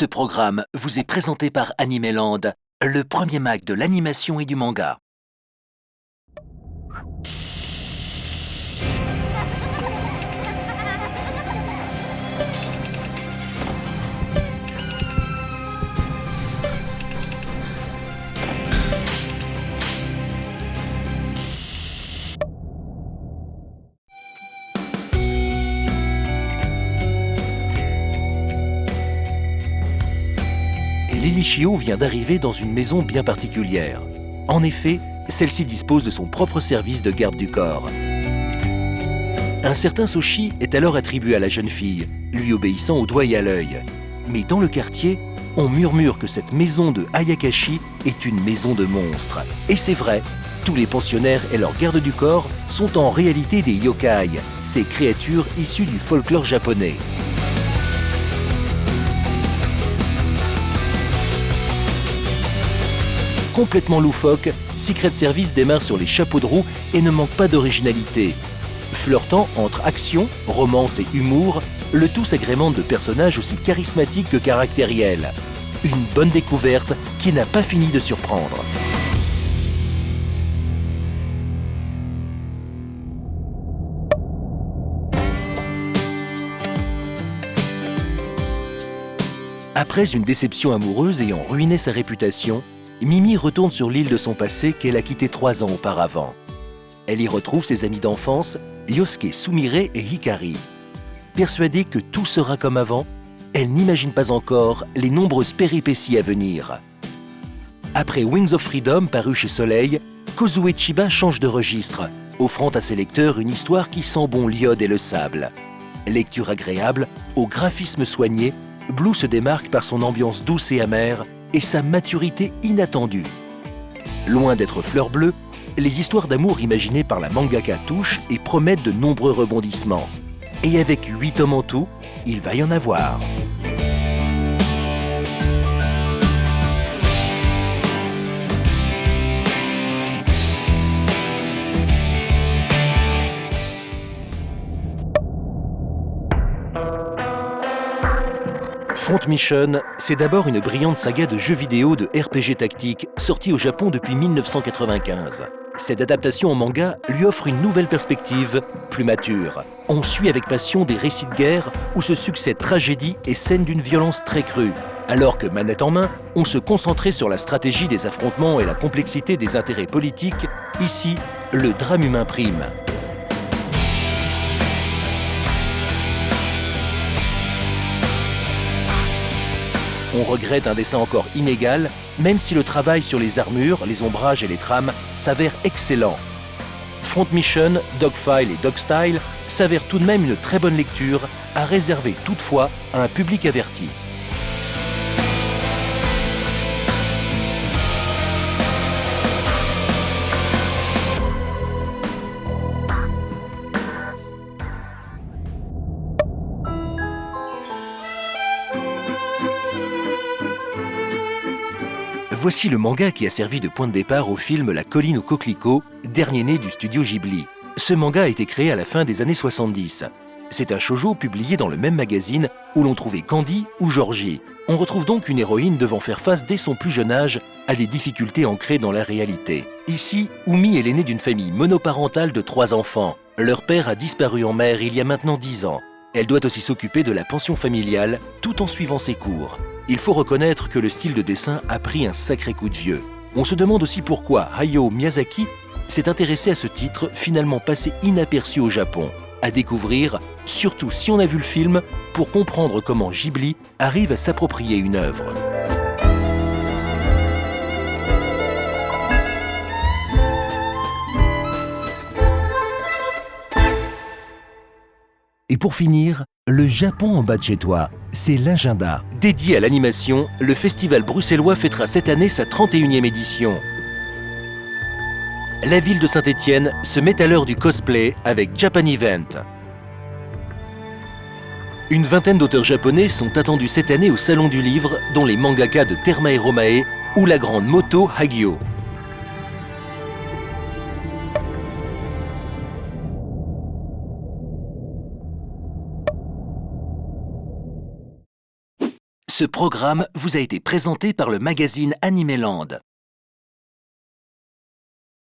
Ce programme vous est présenté par Animeland, le premier mag de l'animation et du manga. Lily Chio vient d'arriver dans une maison bien particulière. En effet, celle-ci dispose de son propre service de garde du corps. Un certain Soshi est alors attribué à la jeune fille, lui obéissant au doigt et à l'œil. Mais dans le quartier, on murmure que cette maison de Ayakashi est une maison de monstres. Et c'est vrai, tous les pensionnaires et leurs gardes du corps sont en réalité des yokai, ces créatures issues du folklore japonais. Complètement loufoque, Secret Service démarre sur les chapeaux de roue et ne manque pas d'originalité. Flirtant entre action, romance et humour, le tout s'agrémente de personnages aussi charismatiques que caractériels. Une bonne découverte qui n'a pas fini de surprendre. Après une déception amoureuse ayant ruiné sa réputation, Mimi retourne sur l'île de son passé qu'elle a quittée 3 ans auparavant. Elle y retrouve ses amis d'enfance, Yosuke Sumire et Hikari. Persuadée que tout sera comme avant, elle n'imagine pas encore les nombreuses péripéties à venir. Après Wings of Freedom paru chez Soleil, Kozue Chiba change de registre, offrant à ses lecteurs une histoire qui sent bon l'iode et le sable. Lecture agréable, au graphisme soigné, Blue se démarque par son ambiance douce et amère et sa maturité inattendue. Loin d'être fleur bleue, les histoires d'amour imaginées par la mangaka touchent et promettent de nombreux rebondissements. Et avec 8 tomes en tout, il va y en avoir. Front Mission, c'est d'abord une brillante saga de jeux vidéo de RPG tactique sortie au Japon depuis 1995. Cette adaptation en manga lui offre une nouvelle perspective, plus mature. On suit avec passion des récits de guerre où se succèdent tragédies et scènes d'une violence très crue. Alors que manette en main, on se concentrait sur la stratégie des affrontements et la complexité des intérêts politiques, ici, le drame humain prime. On regrette un dessin encore inégal, même si le travail sur les armures, les ombrages et les trames s'avère excellent. Front Mission, Dogfile et Dogstyle s'avèrent tout de même une très bonne lecture, à réserver toutefois à un public averti. Voici le manga qui a servi de point de départ au film La colline aux coquelicots, dernier né du studio Ghibli. Ce manga a été créé à la fin des années 70. C'est un shoujo publié dans le même magazine où l'on trouvait Candy ou Georgie. On retrouve donc une héroïne devant faire face dès son plus jeune âge à des difficultés ancrées dans la réalité. Ici, Umi est l'aînée d'une famille monoparentale de 3 enfants. Leur père a disparu en mer il y a maintenant 10 ans. Elle doit aussi s'occuper de la pension familiale tout en suivant ses cours. Il faut reconnaître que le style de dessin a pris un sacré coup de vieux. On se demande aussi pourquoi Hayao Miyazaki s'est intéressé à ce titre finalement passé inaperçu au Japon. À découvrir, surtout si on a vu le film, pour comprendre comment Ghibli arrive à s'approprier une œuvre. Et pour finir, le Japon en bas de chez toi, c'est l'agenda. Dédié à l'animation, le festival bruxellois fêtera cette année sa 31e édition. La ville de Saint-Étienne se met à l'heure du cosplay avec Japan Event. Une vingtaine d'auteurs japonais sont attendus cette année au Salon du Livre, dont les mangakas de Terma et Romae ou la grande Moto Hagio. Ce programme vous a été présenté par le magazine Animeland.